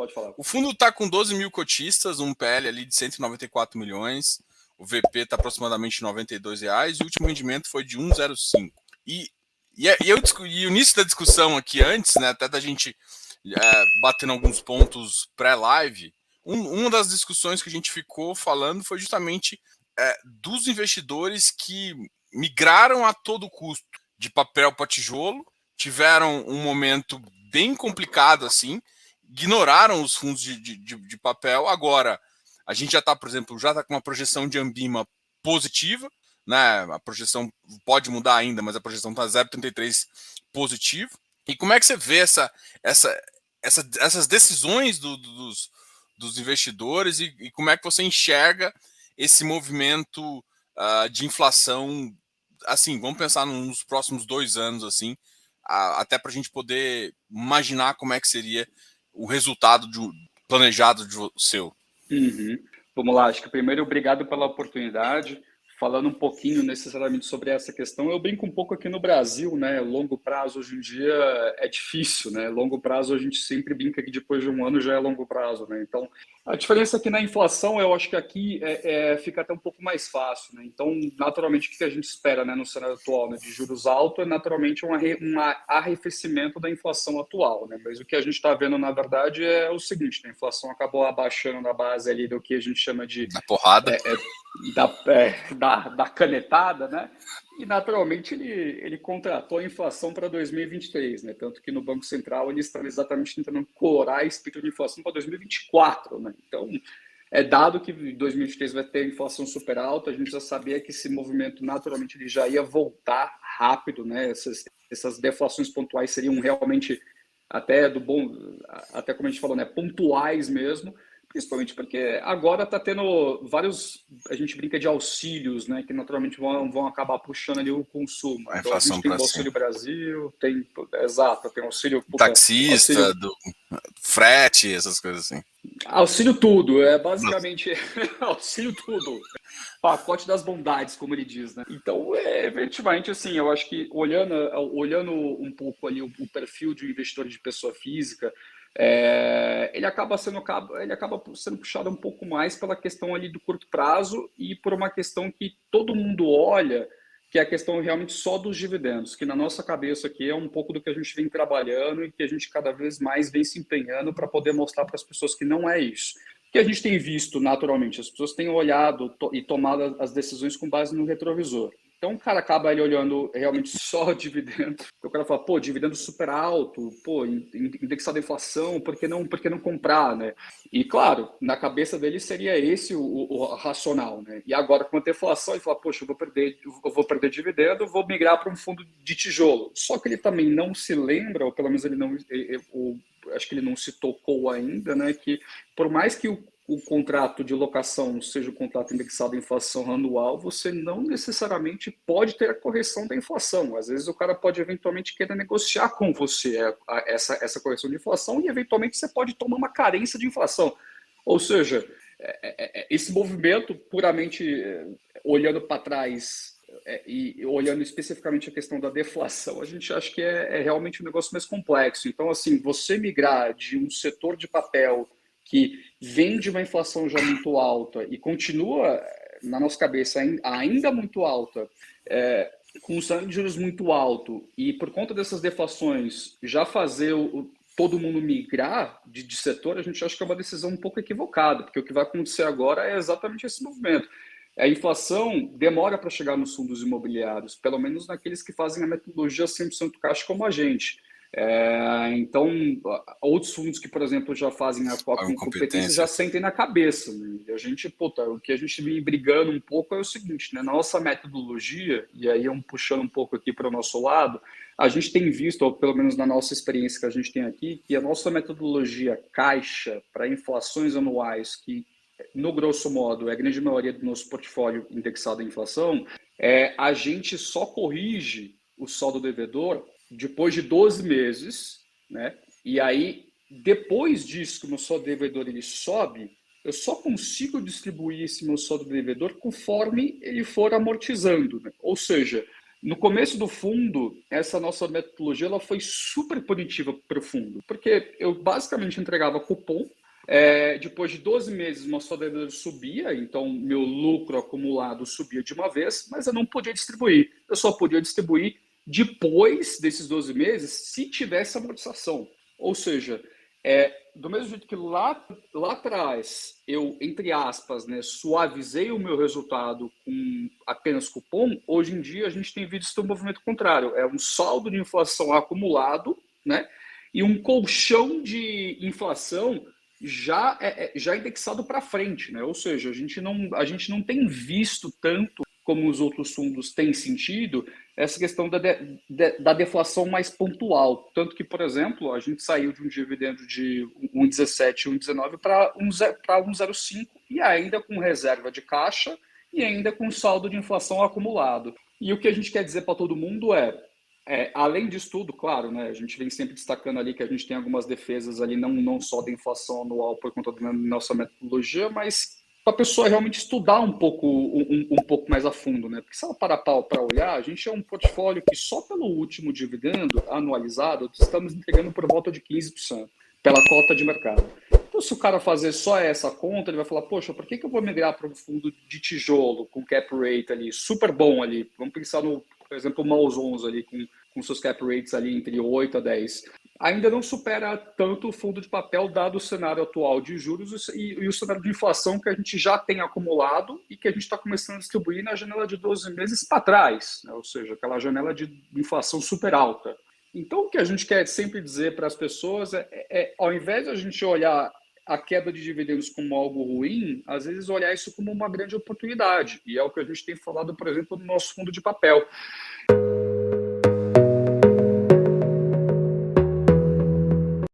Pode falar. O fundo está com 12 mil cotistas, um PL ali de 194 milhões, o VP está aproximadamente R$ 92 reais, e o último rendimento foi de 1,05. E o início da discussão aqui antes, né, até da gente batendo alguns pontos pré-live, uma das discussões que a gente ficou falando foi justamente dos investidores que migraram a todo custo de papel para tijolo, tiveram um momento bem complicado assim, ignoraram os fundos de papel. Agora, a gente já está, por exemplo, com uma projeção de Ambima positiva, né? A projeção pode mudar ainda, mas a projeção está 0,33 positivo. E como é que você vê essas decisões dos investidores e como é que você enxerga esse movimento de inflação? Assim, vamos pensar nos próximos 2 anos, assim, até para a gente poder imaginar como é que seria o resultado planejado seu. Uhum. Vamos lá, acho que primeiro, obrigado pela oportunidade. Falando um pouquinho necessariamente sobre essa questão, eu brinco um pouco aqui no Brasil, né? Longo prazo hoje em dia é difícil, né? Longo prazo a gente sempre brinca que depois de um ano já é longo prazo, né? Então, a diferença aqui na inflação, eu acho que aqui fica até um pouco mais fácil, né? Então, naturalmente, o que a gente espera, né, no cenário atual, né, de juros altos, é naturalmente um arrefecimento da inflação atual, né? Mas o que a gente está vendo, na verdade, é o seguinte, né? A inflação acabou abaixando na base ali do que a gente chama de... Da porrada. Da canetada, né? E naturalmente ele contratou a inflação para 2023, né? Tanto que no Banco Central eles estão exatamente tentando corar a expectativa de inflação para 2024, né? Então, é dado que 2023 vai ter inflação super alta, a gente já sabia que esse movimento naturalmente ele já ia voltar rápido, né? Essas deflações pontuais seriam realmente até até como a gente falou, né? Pontuais mesmo. Principalmente porque agora está tendo vários, a gente brinca de auxílios, né, que naturalmente vão acabar puxando ali o consumo. Então a gente tem o Auxílio Brasil, tem auxílio... Taxista, auxílio, do frete, essas coisas assim. Auxílio tudo, basicamente auxílio tudo. Pacote das bondades, como ele diz, né? Então, efetivamente, assim, eu acho que olhando um pouco ali o perfil de um investidor de pessoa física, ele acaba sendo puxado um pouco mais pela questão ali do curto prazo e por uma questão que todo mundo olha, que é a questão realmente só dos dividendos, que na nossa cabeça aqui é um pouco do que a gente vem trabalhando e que a gente cada vez mais vem se empenhando para poder mostrar para as pessoas que não é isso. Que a gente tem visto naturalmente, as pessoas têm olhado e tomado as decisões com base no retrovisor. Então o cara acaba ele olhando realmente só o dividendo. O cara fala, pô, dividendo super alto, pô, indexado à inflação, por que não comprar, né? E claro, na cabeça dele seria esse o racional, né? E agora com a deflação ele fala, poxa, eu vou perder dividendo, vou migrar para um fundo de tijolo. Só que ele também não se lembra, ou pelo menos ele não, acho que ele não se tocou ainda, né? Que por mais que o contrato de locação seja um contrato indexado à inflação anual, você não necessariamente pode ter a correção da inflação. Às vezes o cara pode eventualmente querer negociar com você essa correção de inflação e eventualmente você pode tomar uma carência de inflação. Ou seja, esse movimento puramente olhando para trás e olhando especificamente a questão da deflação, a gente acha que é realmente um negócio mais complexo. Então, assim, você migrar de um setor de papel que vem de uma inflação já muito alta e continua, na nossa cabeça, ainda muito alta, com um salário de juros muito alto, e por conta dessas deflações já fazer todo mundo migrar de setor, a gente acha que é uma decisão um pouco equivocada, porque o que vai acontecer agora é exatamente esse movimento. A inflação demora para chegar nos fundos imobiliários, pelo menos naqueles que fazem a metodologia 100% caixa como a gente. Então, outros fundos que, por exemplo, já fazem a competência já sentem na cabeça. Né? E a gente, o que a gente vem brigando um pouco é o seguinte, né? Na nossa metodologia, e aí puxando um pouco aqui para o nosso lado, a gente tem visto, ou pelo menos na nossa experiência que a gente tem aqui, que a nossa metodologia caixa para inflações anuais, que no grosso modo é a grande maioria do nosso portfólio indexado à inflação, a gente só corrige o saldo devedor depois de 12 meses, né? E aí, depois disso que o meu saldo devedor ele sobe, eu só consigo distribuir esse meu saldo devedor conforme ele for amortizando, né? Ou seja, No começo do fundo, essa nossa metodologia ela foi super punitiva para o fundo, porque eu basicamente entregava cupom. Depois de 12 meses, o nosso delivery subia, então meu lucro acumulado subia de uma vez, mas eu não podia distribuir. Eu só podia distribuir depois desses 12 meses, se tivesse amortização. Ou seja, do mesmo jeito que lá atrás eu, entre aspas, né, suavizei o meu resultado com apenas cupom, hoje em dia a gente tem visto um movimento contrário. É um saldo de inflação acumulado, né, e um colchão de inflação já indexado para frente, né? Ou seja, a gente não tem visto tanto como os outros fundos têm sentido essa questão da deflação mais pontual. Tanto que, por exemplo, a gente saiu de um dividendo de 1,17, 1,19 para 1,05 e ainda com reserva de caixa e ainda com saldo de inflação acumulado. E o que a gente quer dizer para todo mundo além disso tudo, claro, né, a gente vem sempre destacando ali que a gente tem algumas defesas ali, não só da inflação anual por conta da nossa metodologia, mas para a pessoa realmente estudar um pouco mais a fundo, né? Porque se ela parar para olhar, a gente é um portfólio que só pelo último dividendo anualizado estamos entregando por volta de 15% pela cota de mercado. Então, se o cara fazer só essa conta, ele vai falar, poxa, por que eu vou migrar para um fundo de tijolo com cap rate ali, super bom ali? Vamos pensar no, por exemplo, o Maus 11 ali, com seus cap rates ali entre 8 a 10. Ainda não supera tanto o fundo de papel, dado o cenário atual de juros e o cenário de inflação que a gente já tem acumulado e que a gente está começando a distribuir na janela de 12 meses para trás, né? Ou seja, aquela janela de inflação super alta. Então, o que a gente quer sempre dizer para as pessoas ao invés de a gente olhar a queda de dividendos como algo ruim, às vezes olhar isso como uma grande oportunidade. E é o que a gente tem falado, por exemplo, no nosso fundo de papel.